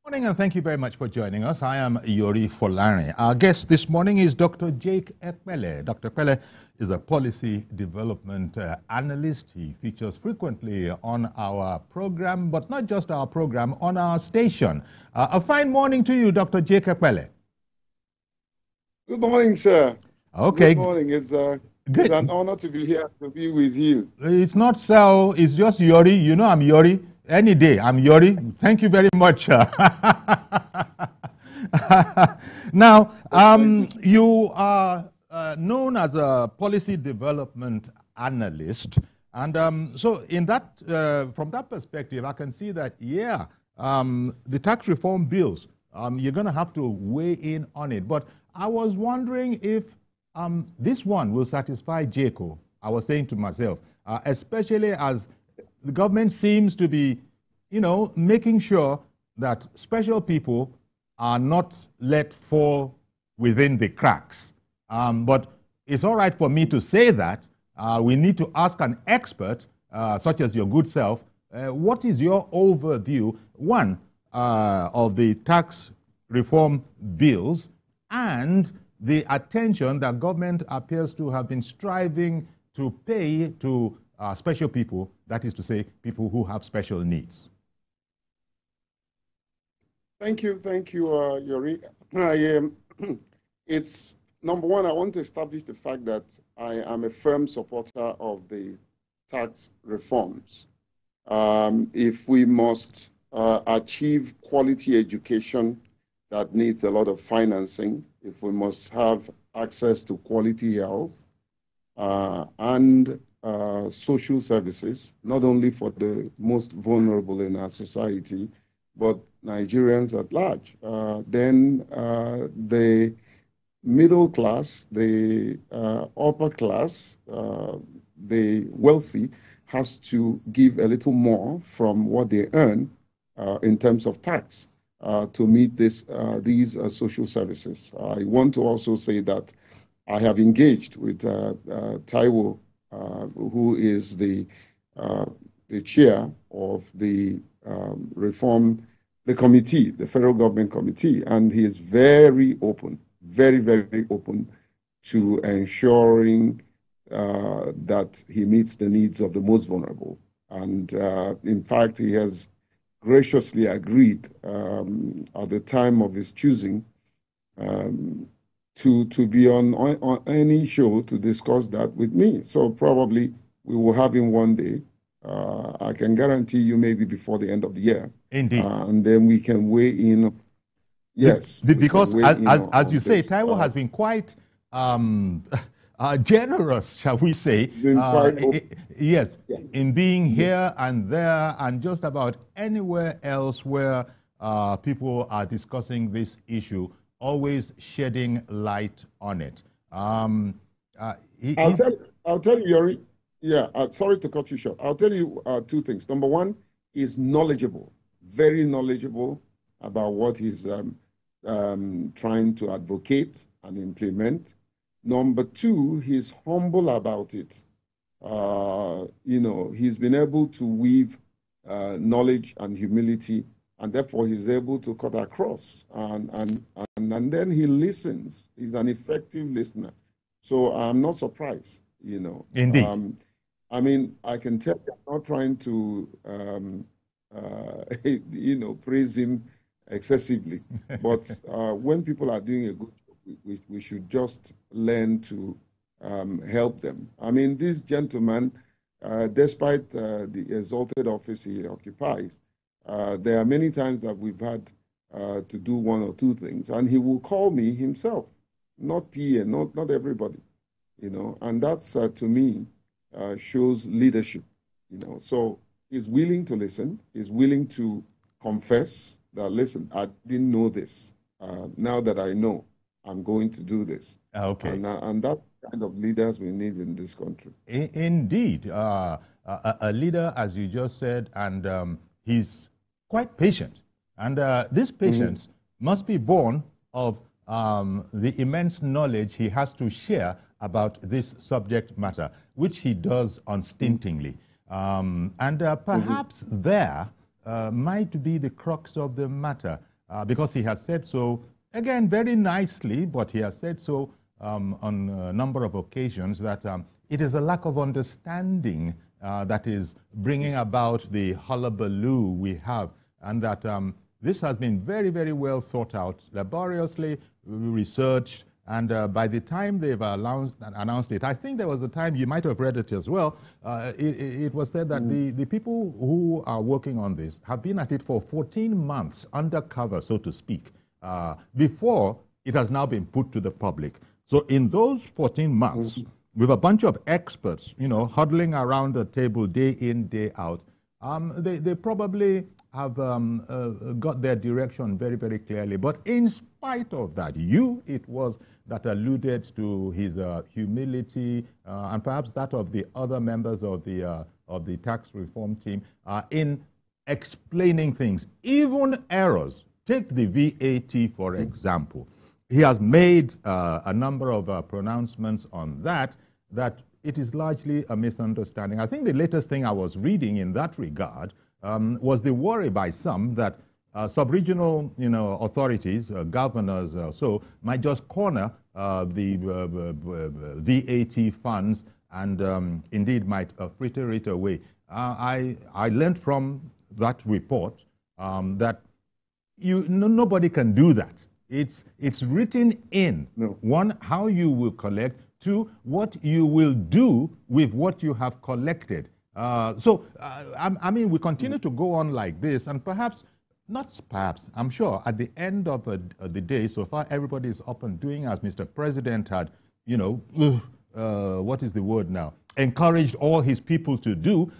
Morning, and thank you very much for joining us. I am Yori Folani. Our guest this morning is Dr. Jake Ekpele. Dr. Ekpele is a policy development analyst. He features frequently on our program, but not just our program, on our station. A fine morning to you, Dr. Jake Ekpele. Good morning, sir. Okay. Good morning. It's an honor to be here, to be with you. It's not so, it's just Yori. You know I'm Yori. Any day, I'm Yori. Thank you very much. Now, you are known as a policy development analyst. And so in that, from that perspective, I can see that, the tax reform bills, you're going to have to weigh in on it. But I was wondering if this one will satisfy JACO. I was saying to myself, especially as the government seems to be, making sure that special people are not let fall within the cracks. But it's all right for me to say that. We need to ask an expert, such as your good self, what is your overview, one, of the tax reform bills and the attention that government appears to have been striving to pay to special people, that is to say, people who have special needs? Thank you, Yori. It's number one, I want to establish the fact that I am a firm supporter of the tax reforms. If we must achieve quality education that needs a lot of financing, if we must have access to quality health and social services, not only for the most vulnerable in our society, but Nigerians at large, then the middle class, the upper class, the wealthy has to give a little more from what they earn in terms of tax to meet these social services. I want to also say that I have engaged with Taiwo, who is the chair of the the committee, the federal government committee, and he is very open, very, very open to ensuring that he meets the needs of the most vulnerable. And in fact, he has graciously agreed at the time of his choosing to be on any show to discuss that with me. So probably we will have him one day. I can guarantee you maybe before the end of the year. Indeed. And then we can weigh in. Yes. Because as you say, Taiwo has been quite generous, shall we say, yes, in being here and there and just about anywhere else where people are discussing this issue, always shedding light on it. I'll tell you, Yori. Yeah, sorry to cut you short. I'll tell you two things. Number one, he's knowledgeable, very knowledgeable about what he's trying to advocate and implement. Number two, he's humble about it. He's been able to weave knowledge and humility, and therefore he's able to cut across. And then he listens. He's an effective listener. So I'm not surprised, Indeed. I mean, I can tell you, I'm not trying to, praise him excessively. But when people are doing a good job, we should just learn to help them. I mean, this gentleman, despite the exalted office he occupies, there are many times that we've had to do one or two things, and he will call me himself, not PA, not everybody, and that's to me shows leadership, So he's willing to listen. He's willing to confess that, listen, I didn't know this. Now that I know, I'm going to do this. Okay. And that kind of leaders we need in this country. Indeed. A leader, as you just said, and he's quite patient. And this patience must be born of the immense knowledge he has to share about this subject matter, which he does unstintingly. And perhaps there might be the crux of the matter. because he has said so, again, very nicely, but he has said so on a number of occasions that it is a lack of understanding that is bringing about the hullabaloo we have, and that this has been very, very well thought out, laboriously researched, and by the time they've announced it, I think there was a time, you might have read it as well, it was said that the people who are working on this have been at it for 14 months, undercover, so to speak, before it has now been put to the public. So in those 14 months, with a bunch of experts, you know, huddling around the table day in, day out, they probably have got their direction very, very clearly. But in spite of that, it was that alluded to his humility and perhaps that of the other members of the tax reform team in explaining things, even errors. Take the VAT, for example. He has made a number of pronouncements on that it is largely a misunderstanding. I think the latest thing I was reading in that regard was the worry by some that sub-regional, authorities, governors, so might just corner the VAT funds and indeed might fritter it away. I learned from that report that nobody can do that. It's written in, one, how you will collect, two, what you will do with what you have collected. I mean, we continue to go on like this, and I'm sure at the end of the day, so far everybody is up and doing as Mr. President had, what is the word now, encouraged all his people to do,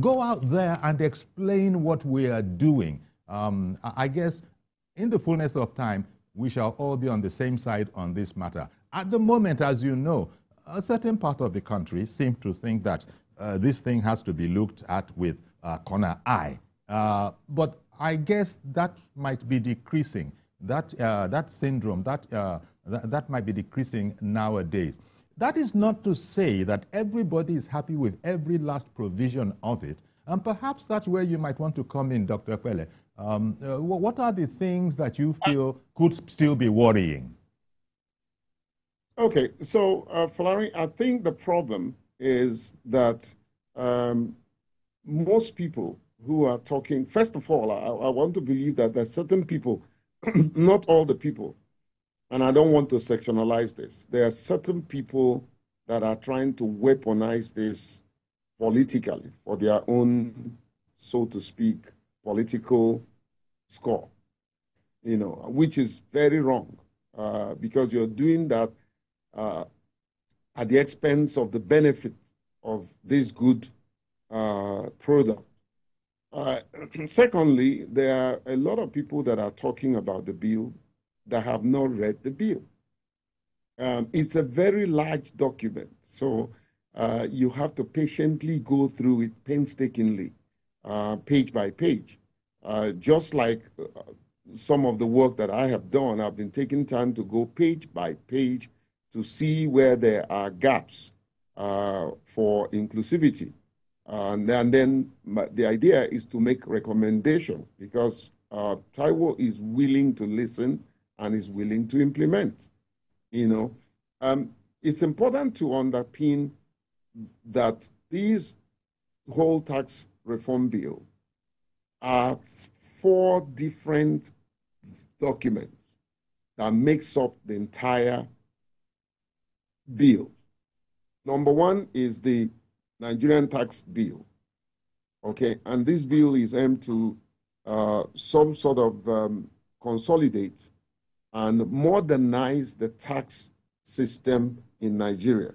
go out there and explain what we are doing. I guess in the fullness of time, we shall all be on the same side on this matter. At the moment, as you know, a certain part of the country seems to think that this thing has to be looked at with a corner eye. But I guess that might be decreasing. That syndrome, that might be decreasing nowadays. That is not to say that everybody is happy with every last provision of it. And perhaps that's where you might want to come in, Dr. Kwele. What are the things that you feel could still be worrying? Okay, so Falari, I think the problem is that most people who are talking, first of all, I want to believe that there's certain people, not all the people, and I don't want to sectionalize this. There are certain people that are trying to weaponize this politically for their own, so to speak, political score, which is very wrong because you're doing that at the expense of the benefit of this good product. Secondly, there are a lot of people that are talking about the bill that have not read the bill. It's a very large document, so you have to patiently go through it painstakingly, page by page. Just like some of the work that I have done, I've been taking time to go page by page to see where there are gaps for inclusivity. And then the idea is to make recommendation because Taiwo is willing to listen and is willing to implement. It's important to underpin that these whole tax reform bill are 4 different documents that makes up the entire bill. Number 1 is the Nigerian tax bill, okay? And this bill is aimed to some sort of consolidate and modernize the tax system in Nigeria.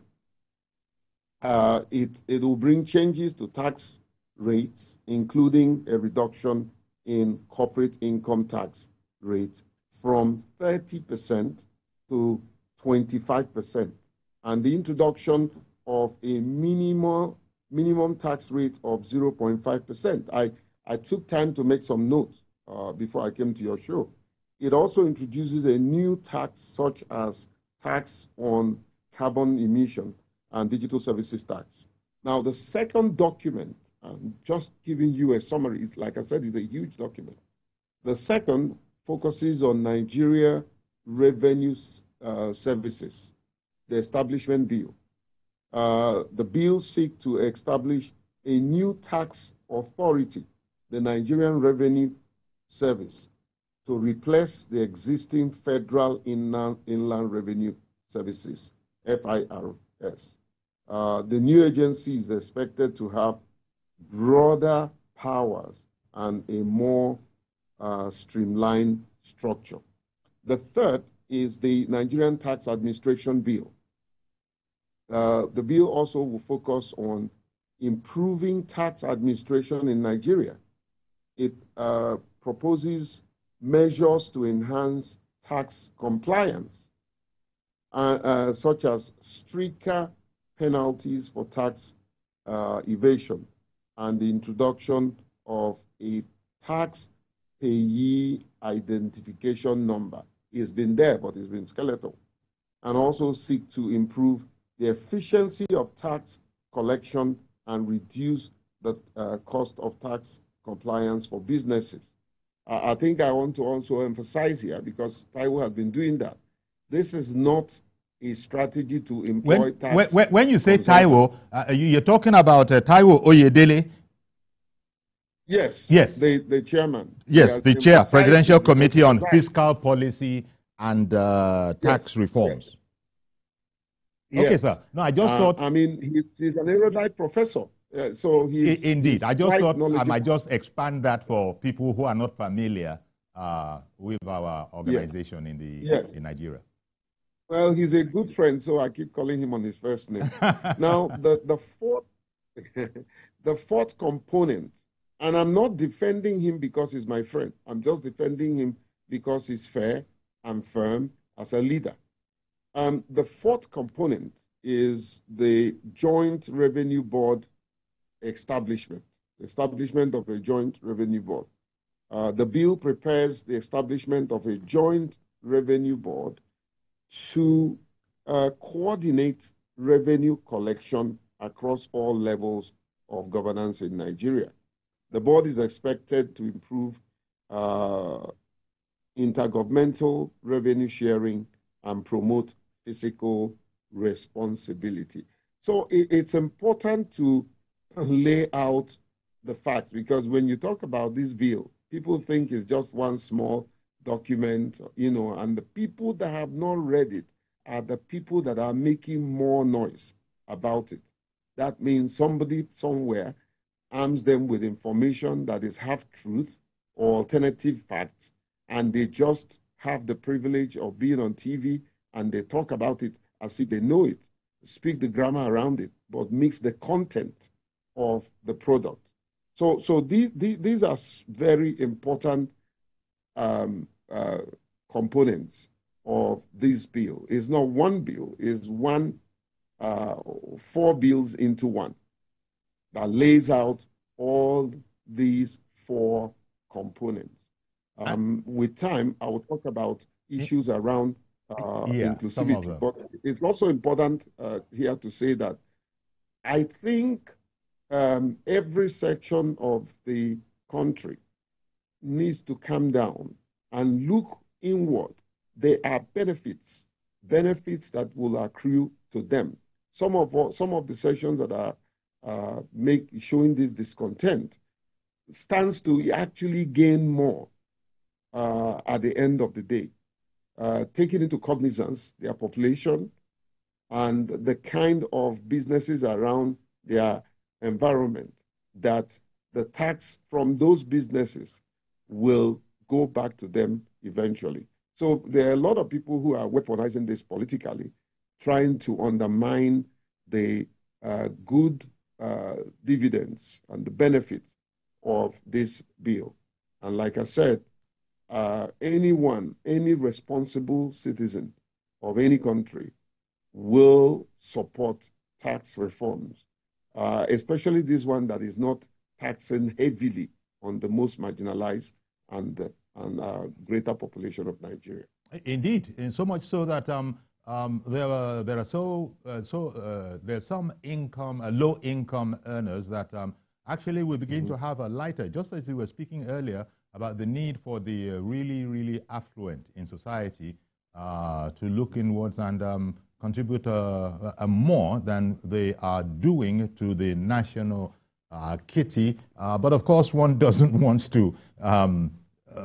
It will bring changes to tax rates, including a reduction in corporate income tax rate from 30% to 25%, and the introduction of a minimum tax rate of 0.5%. I took time to make some notes before I came to your show. It also introduces a new tax such as tax on carbon emission and digital services tax. Now, the second document, I'm just giving you a summary, like I said, it's a huge document. The second focuses on Nigeria Revenue Services, the establishment bill. The bill seeks to establish a new tax authority, the Nigerian Revenue Service, to replace the existing Federal Inland Revenue Services, FIRS. The new agency is expected to have broader powers and a more streamlined structure. The third is the Nigerian Tax Administration Bill. The bill also will focus on improving tax administration in Nigeria. It proposes measures to enhance tax compliance, such as stricter penalties for tax evasion and the introduction of a tax payee identification number. It's been there, but it's been skeletal. And also seek to improve the efficiency of tax collection and reduce the cost of tax compliance for businesses. I think I want to also emphasize here, because Taiwo has been doing that. This is not a strategy to employ tax. When you say Taiwo, you're talking about Taiwo Oyedele? Yes. Yes. The chairman. Yes, the chair, Presidential Committee on Fiscal Policy and Tax Reforms. Yes. Okay, sir. No, I just thought... I mean, he's an erudite professor. So he's... Indeed. I just thought I might just expand that for people who are not familiar with our organization in Nigeria. Well, he's a good friend, so I keep calling him on his first name. Now, the fourth component, and I'm not defending him because he's my friend. I'm just defending him because he's fair and firm as a leader. The fourth component is the Joint Revenue Board establishment of a Joint Revenue Board. The bill prepares the establishment of a Joint Revenue Board to coordinate revenue collection across all levels of governance in Nigeria. The board is expected to improve intergovernmental revenue sharing and promote fiscal responsibility. So it's important to lay out the facts, because when you talk about this bill, people think it's just one small document, and the people that have not read it are the people that are making more noise about it. That means somebody somewhere arms them with information that is half-truth or alternative facts, and they just have the privilege of being on TV and they talk about it as if they know it, speak the grammar around it, but mix the content of the product. So these are very important components of this bill. It's not one bill, it's four bills into one that lays out all these four components. With time, I will talk about issues around inclusivity. But it's also important here to say that I think every section of the country needs to come down and look inward. There are benefits that will accrue to them. Some of the sections that are showing this discontent stands to actually gain more at the end of the day, taking into cognizance their population and the kind of businesses around their environment, that the tax from those businesses will go back to them eventually. So there are a lot of people who are weaponizing this politically, trying to undermine the good dividends and the benefits of this bill. And like I said, any responsible citizen of any country will support tax reforms, especially this one that is not taxing heavily on the most marginalized and greater population of Nigeria. Indeed, and so much so that there's some income, low-income earners that actually will begin to have a lighter. Just as you were speaking earlier, about the need for the really, really affluent in society to look inwards and contribute more than they are doing to the national kitty. But of course, one doesn't want to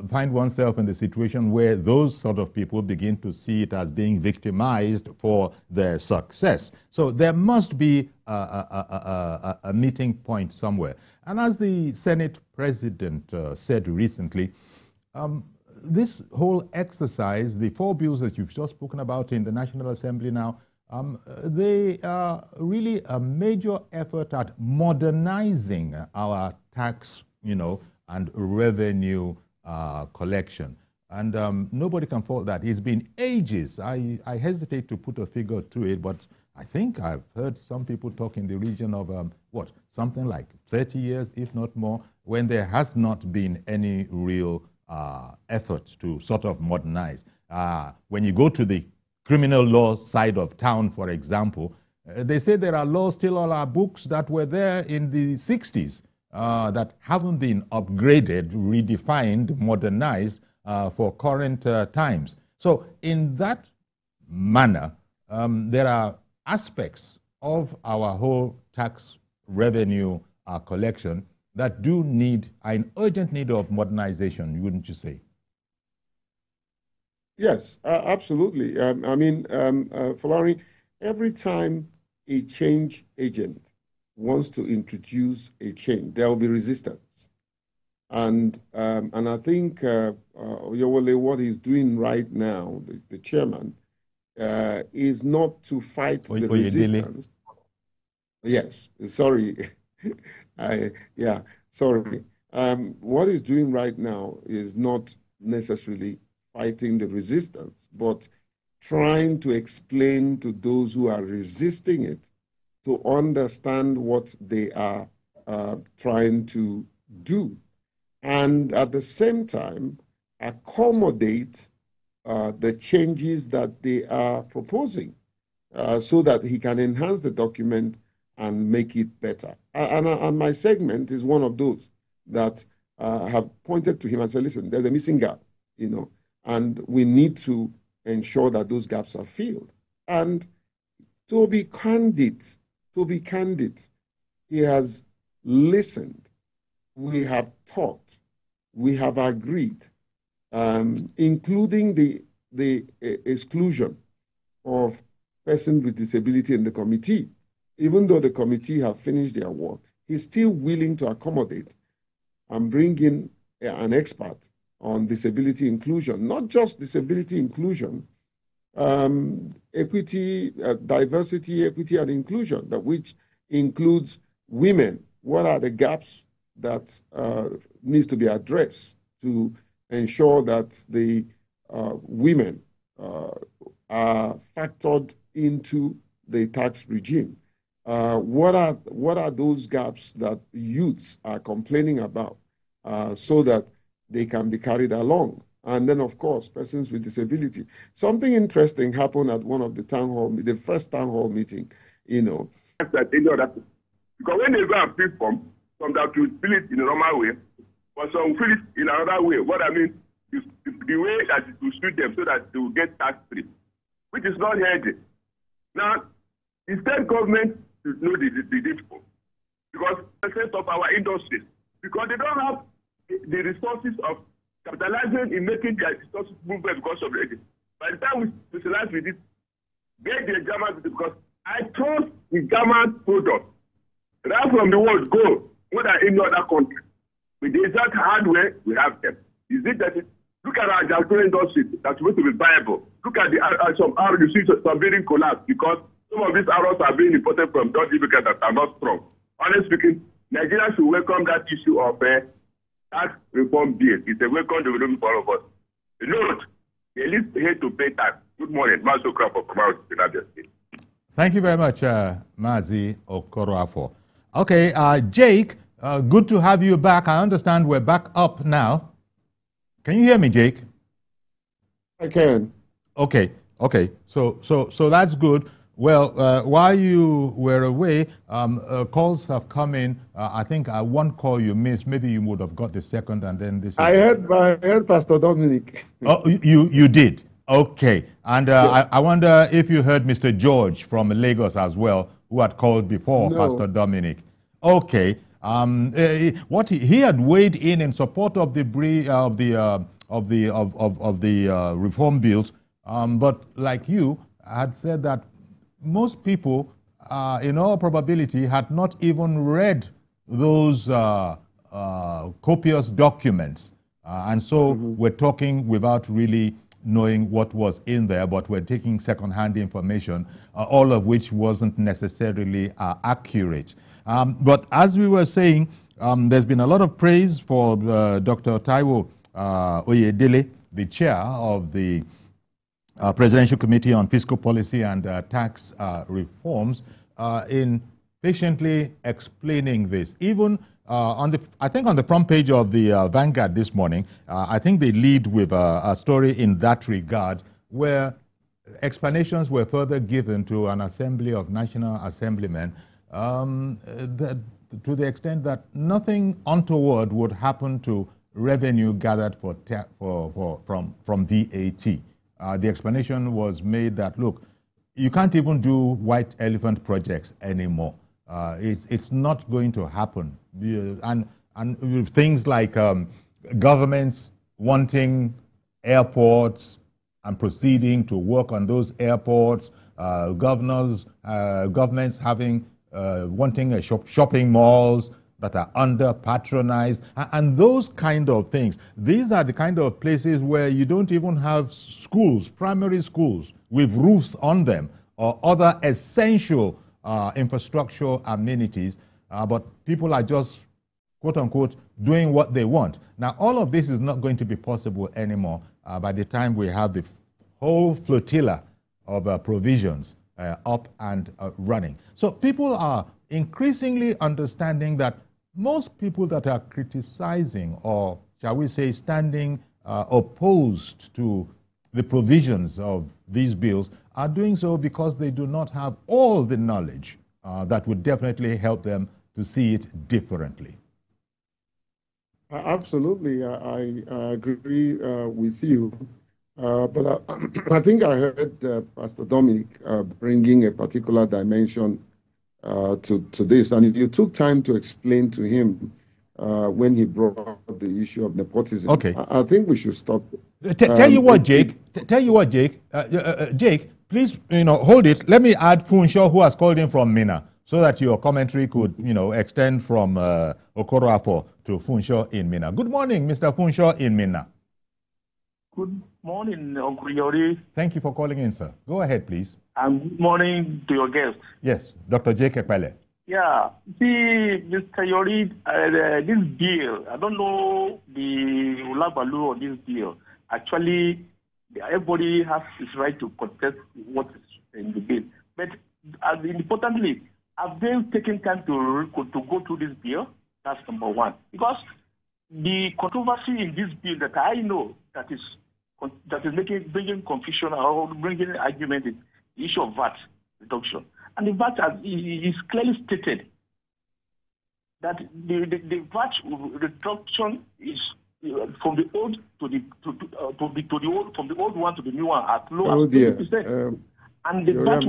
find oneself in the situation where those sort of people begin to see it as being victimized for their success. So there must be a meeting point somewhere. And as the Senate President said recently, this whole exercise, the 4 bills that you've just spoken about in the National Assembly now, they are really a major effort at modernizing our tax, and revenue collection. And nobody can fault that. It's been ages. I hesitate to put a figure to it, but I think I've heard some people talk in the region of, something like 30 years, if not more, when there has not been any real effort to sort of modernize. When you go to the criminal law side of town, for example, they say there are laws still on our books that were there in the 60s that haven't been upgraded, redefined, modernized for current times. So in that manner, there are aspects of our whole tax revenue collection that do need an urgent need of modernization, wouldn't you say? Yes, absolutely. Falari, every time a change agent wants to introduce a change, there will be resistance. And I think Oyewole, what he's doing right now, the chairman, is not to fight the resistance. Yes, sorry. Sorry. What he's doing right now is not necessarily fighting the resistance, but trying to explain to those who are resisting it to understand what they are trying to do. And at the same time, accommodate the changes that they are proposing so that he can enhance the document and make it better. And my segment is one of those that have pointed to him and said, listen, there's a missing gap, and we need to ensure that those gaps are filled. And to be candid, he has listened. We have talked. We have agreed, including the exclusion of persons with disability in the committee. Even though the committee have finished their work, he's still willing to accommodate and bring in an expert on disability inclusion, not just disability inclusion, equity, diversity, equity, and inclusion, which includes women. What are the gaps that needs to be addressed to ensure that the women are factored into the tax regime? What are those gaps that youths are complaining about so that they can be carried along? And then, of course, persons with disability. Something interesting happened at one of the the first town hall meeting, Because when they go and fill some that will fill it in a normal way, but some fill it in another way. What I mean is the way that it will suit them so that they will get tax-free, which is not healthy. Now, the state government should know the difficult, because percent of our industries, because they don't have the resources of capitalizing in making their resources move because of it. By the time we specialize with it, get the German, because I trust the German product. Right from the world go more than any other country. With the exact hardware, we have them. Is it that look at our agricultural industry that's supposed to be viable. Look at some arrows, you see some building collapse because some of these arrows are being imported from Dutch because that are not strong. Honestly speaking, Nigeria should welcome that issue of tax reform bill. It's a welcome development for all of us. Note, they least hate to pay tax. Good morning, Master Crop of Commerce, United States. Thank you very much, Mazi Okoroafo. Okay, Jake, good to have you back. I understand we're back up now. Can you hear me, Jake? I can. Okay. So that's good. Well, while you were away, calls have come in. I think one call you missed. Maybe you would have got the second, and then this. I heard Pastor Dominic. Oh, you did. Okay, and Yes. I wonder if you heard Mr. George from Lagos as well, who had called before No. Pastor Dominic. Okay, what he had weighed in support of the reform bills, but like you had said that most people, in all probability, had not even read those copious documents. And so we're talking without really knowing what was in there, but we're taking second-hand information, all of which wasn't necessarily accurate. But as we were saying, there's been a lot of praise for Dr. Taiwo Oyedele, the chair of the Presidential Committee on Fiscal Policy and Tax Reforms, in patiently explaining this. Even I think on the front page of the Vanguard this morning, I think they lead with a story in that regard, where explanations were further given to an assembly of National Assemblymen to the extent that nothing untoward would happen to revenue gathered from VAT. The explanation was made that, look, you can't even do white elephant projects anymore. It's not going to happen. And things like governments wanting airports and proceeding to work on those airports, governments wanting shopping malls that are under patronized, and those kind of things. These are the kind of places where you don't even have schools, primary schools, with roofs on them, or other essential infrastructure amenities, but people are just, quote unquote, doing what they want. Now, all of this is not going to be possible anymore by the time we have the whole flotilla of provisions up and running. So people are increasingly understanding that most people that are criticizing, or shall we say standing opposed to the provisions of these bills, are doing so because they do not have all the knowledge that would definitely help them to see it differently. Absolutely, I agree with you. But I think I heard Pastor Dominic bringing a particular dimension to this, and you took time to explain to him when he brought up the issue of nepotism. Okay. I think we should stop. Tell you what, Jake. Jake, please, hold it. Let me add Funshaw, who has called in from Mina, so that your commentary could, extend from Okoroafo to Funshaw in Mina. Good morning, Mr. Funshaw in Mina. Good morning, Uncle Yori. Thank you for calling in, sir. Go ahead, please. And good morning to your guest. Yes, Dr. Jake Ekpele. Yeah, see, Mr. Yori, this bill, I don't know the ulabalu of this bill. Actually, everybody has his right to contest what is in the bill. But importantly, have they taken time to go through this bill? That's number one. Because the controversy in this bill that I know that is bringing confusion or bringing argument is the issue of VAT reduction. And the VAT is clearly stated that the VAT reduction is from the old to the old, from the old one to the new one at low as 20%. And the VAT,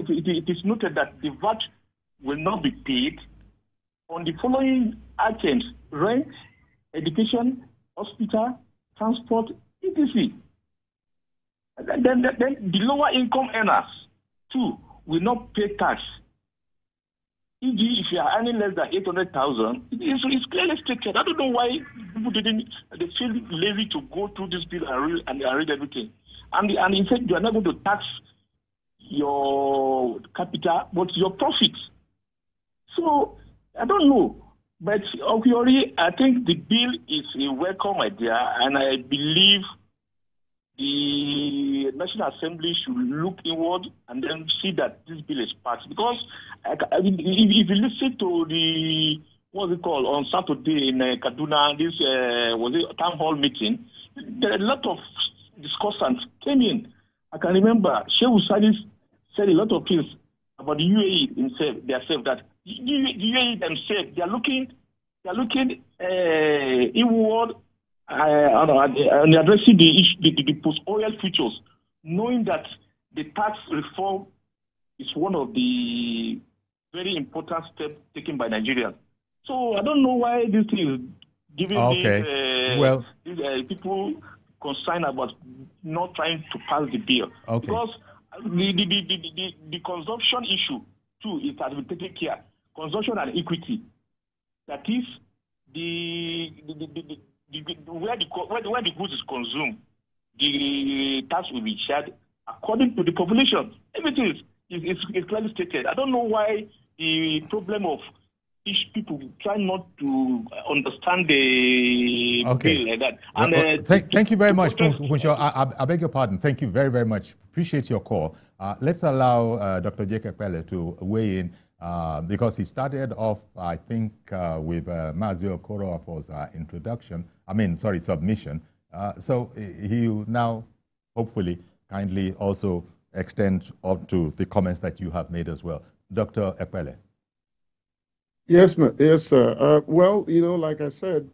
it is noted that the VAT will not be paid on the following items: rent, education, hospital, transport, etc. Then the lower income earners too will not pay tax. E.g., if you are earning less than 800,000, it's clearly stated. I don't know why people they feel lazy to go through this bill and read everything. And in fact, you are not going to tax your capital, but your profits. So I don't know. But Okiori, I think the bill is a welcome idea, and I believe the National Assembly should look inward and then see that this bill is passed. Because if you listen to the, what's it called, on Saturday in Kaduna, this was a town hall meeting, there are a lot of discussants came in. I can remember Shehu Sadi's said a lot of things about the UAE themselves, that the UAE themselves, they are looking inward and addressing the post-oil futures, knowing that the tax reform is one of the very important steps taken by Nigeria. So I don't know why this thing is giving these people concern about not trying to pass the bill. Okay. Because the consumption issue too, it has been taken care. Consumption and equity. That is where the goods is consumed, the tax will be shared according to the population. Everything is clearly stated. I don't know why the problem of each people try not to understand the bill like that. And thank you very much, Funsho. I beg your pardon. Thank you very, very much. Appreciate your call. Let's allow Dr. Jake Pele to weigh in because he started off, I think, with Mazio Okoro for submission. So he will now, hopefully, kindly also extend up to the comments that you have made as well. Dr. Epele. Yes, sir. Well, like I said,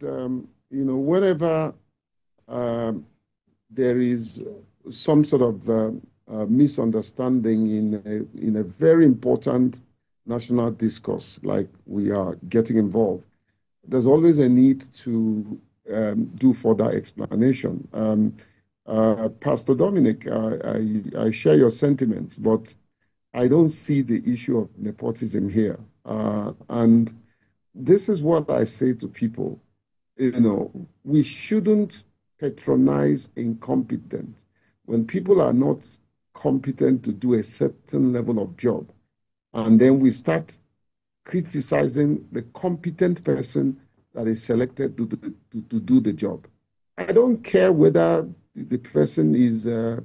whenever there is some sort of misunderstanding in a very important national discourse, like we are getting involved, there's always a need to do further explanation. Pastor Dominic, I share your sentiments, but I don't see the issue of nepotism here. And this is what I say to people. We shouldn't patronize incompetence. When people are not competent to do a certain level of job, and then we start criticizing the competent person that is selected to do the job. I don't care whether the person is a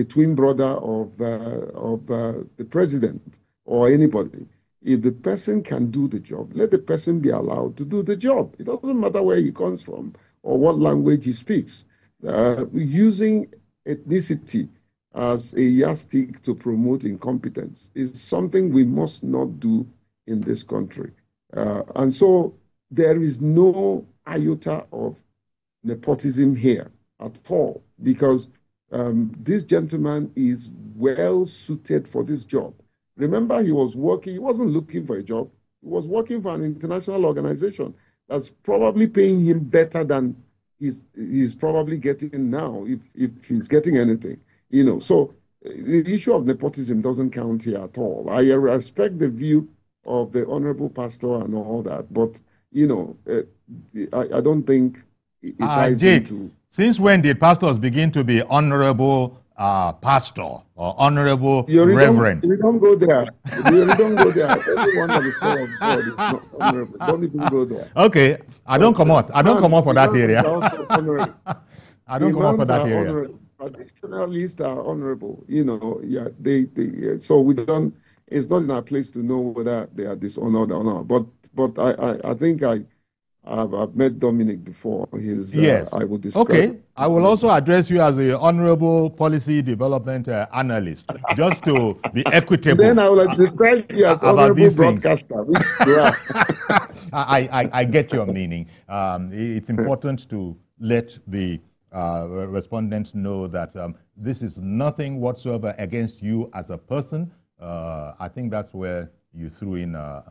twin brother of the president or anybody. If the person can do the job, let the person be allowed to do the job. It doesn't matter where he comes from or what language he speaks. Using ethnicity as a yardstick to promote incompetence is something we must not do in this country. And so there is no iota of nepotism here at all, because this gentleman is well suited for this job. Remember, he wasn't looking for a job. He was working for an international organization that's probably paying him better than he's probably getting now, if he's getting anything. So the issue of nepotism doesn't count here at all. I respect the view of the honorable pastor and all that, but I don't think it ties into. Since when did pastors begin to be honorable pastor or honorable reverend? You don't go there. You don't go there. Everyone that is called of God is not honorable. Don't even go there. Okay, I don't come out. I don't come out for that area. I don't come out for that area. Traditionalists are honorable. So we don't. It's not in our place to know whether they are dishonored or not. But I think I've met Dominic before. Yes. I will describe. Okay. I will also address you as a honorable policy development analyst, just to be equitable. Then I will describe you as honorable broadcaster. I get your meaning. It's important to let the respondents know that this is nothing whatsoever against you as a person. I think that's where you threw in an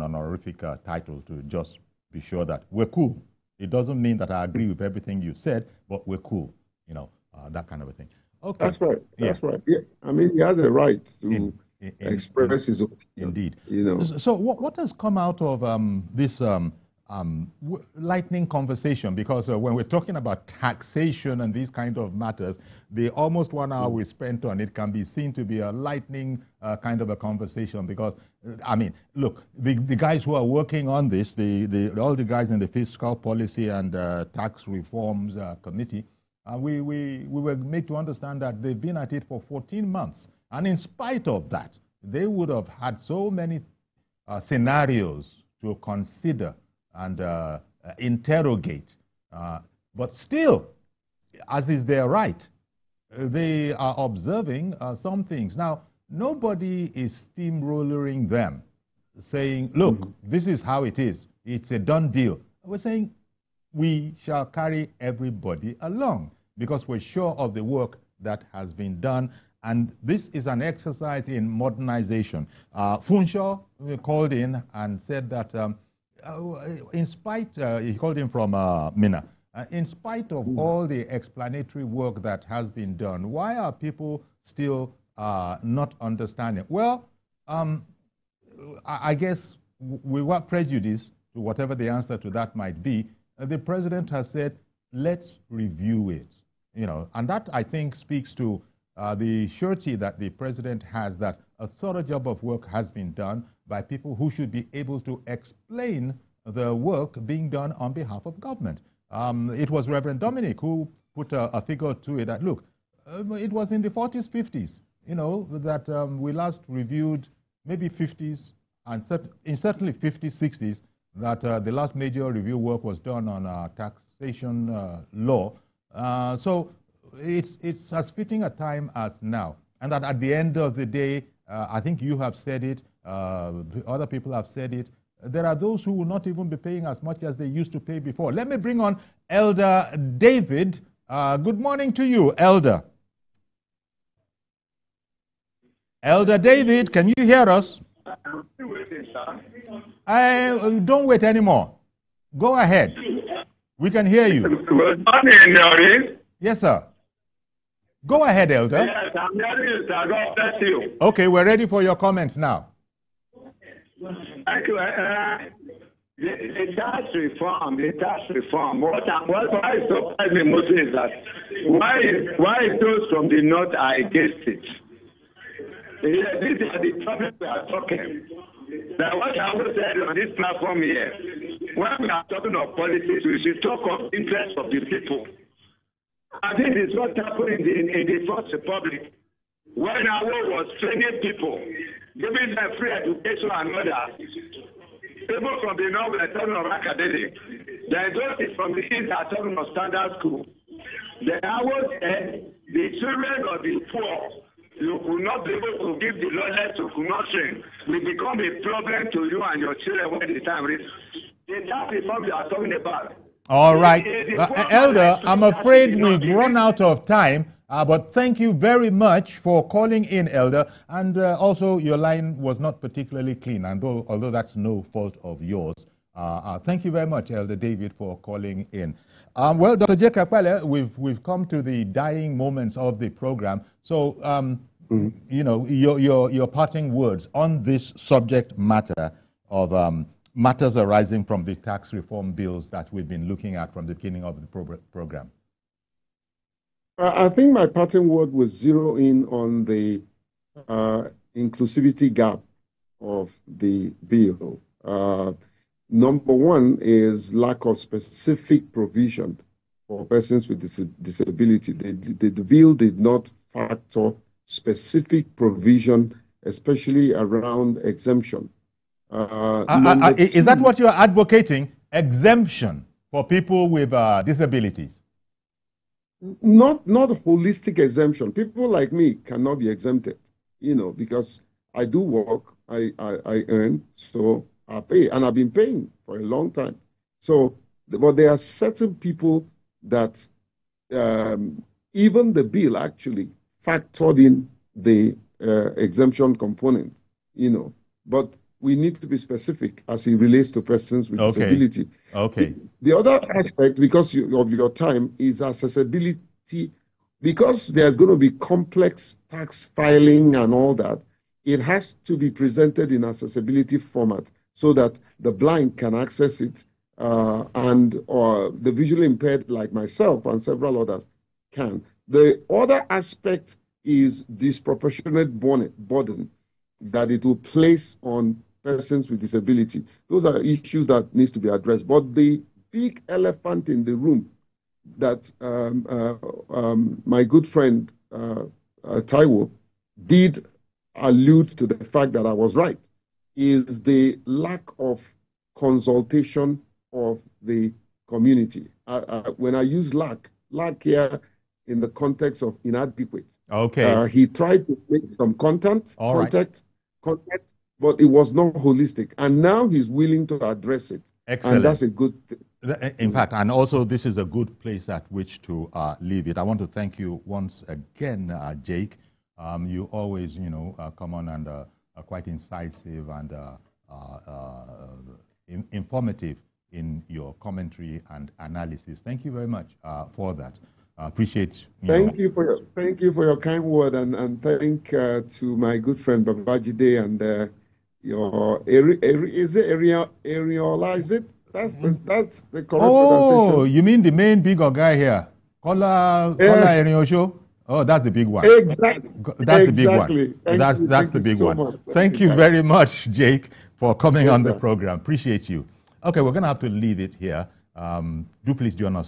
honorific title to just be sure that we're cool. It doesn't mean that I agree with everything you said, but we're cool. That kind of a thing. Okay. That's right. That's right. Yeah. I mean, he has a right to express his opinion. Indeed. So what has come out of this lightning conversation? Because when we're talking about taxation and these kind of matters, the almost 1 hour we spent on it can be seen to be a lightning kind of a conversation. Because I mean, look, the guys who are working on this, all the guys in the Fiscal Policy and Tax Reforms Committee, we were made to understand that they've been at it for 14 months. And in spite of that, they would have had so many scenarios to consider and interrogate. But still, as is their right, they are observing some things. Now, nobody is steamrolling them, saying, look, this is how it is. It's a done deal. We're saying we shall carry everybody along because we're sure of the work that has been done. And this is an exercise in modernization. Funshaw called in and said that in spite, he called in from Mina, in spite of all the explanatory work that has been done, why are people still not understanding? Well, I guess we were prejudiced to whatever the answer to that might be. The president has said, let's review it. You know, and that, I think, speaks to the surety that the president has that a thorough job of work has been done by people who should be able to explain the work being done on behalf of government. It was Reverend Dominic who put a figure to it that, look, it was in the 40s, 50s, you know, that we last reviewed maybe 50s and certainly 50s, 60s, that the last major review work was done on taxation law. So it's as fitting a time as now. And that at the end of the day, I think you have said it, other people have said it, there are those who will not even be paying as much as they used to pay before. Let me bring on Elder David. Good morning to you, Elder. Elder David, can you hear us? Don't wait anymore. Go ahead. We can hear you. Good morning, Norris. Yes, sir. Go ahead, Elder. Yes, I'm hearing you, sir. God bless you. Okay, we're ready for your comments now. Thank you. The tax reform. What surprised me most is that why those from the north are against it. These are the topics we are talking. Now, what I always said on this platform here, when we are talking of politics, we should talk of interests of the people. And this is what happened in the First Republic. When our was training people, giving them free education and others, people from the north are talking of academic. Then those from the east are talking of standard school. Then I was the children of the poor, you could not be able to give the knowledge to could not train, will become a problem to you and your children when the time reaches. That is what we are talking about. All right. Elder, I'm afraid we've run out of time, but thank you very much for calling in, Elder. And also, your line was not particularly clean, and although that's no fault of yours. Thank you very much, Elder David, for calling in. Well, Dr. J. Kapele, we've come to the dying moments of the program. So, you know, your parting words on this subject matter of matters arising from the tax reform bills that we've been looking at from the beginning of the program. I think my parting word was zero in on the inclusivity gap of the bill. Number one is lack of specific provision for persons with disability. The bill did not factor specific provision, especially around exemption. Is that what you're advocating? Exemption for people with disabilities? Not holistic exemption. People like me cannot be exempted, you know, because I do work, I earn, so I pay, and I've been paying for a long time. So, but there are certain people that even the bill actually factored in the exemption component, you know, but we need to be specific as it relates to persons with disability. Okay. The other aspect, because of your time, is accessibility. Because there's going to be complex tax filing and all that, it has to be presented in accessibility format so that the blind can access it and the visually impaired like myself and several others can. The other aspect is disproportionate burden that it will place on persons with disability. Those are issues that needs to be addressed. But the big elephant in the room that my good friend Taiwo did allude to the fact that I was right is the lack of consultation of the community. When I use lack here in the context of inadequate. Okay. He tried to make some content, but it was not holistic. And now he's willing to address it. Excellent. And that's a good thing. In fact, and also this is a good place at which to leave it. I want to thank you once again, Jake. You always, come on and are quite incisive and informative in your commentary and analysis. Thank you very much for that. Appreciate. Thank you for your kind word, and thank to my good friend Babajide and your is it Areola? Is it? That's the correct pronunciation. Oh, you mean the main big guy here? Kola Eriosho? Oh, that's the big one. Exactly. That's the big one. That's the big one. Thank you very much, Jake, for coming on the program. Appreciate you. Okay, we're going to have to leave it here. Do please join us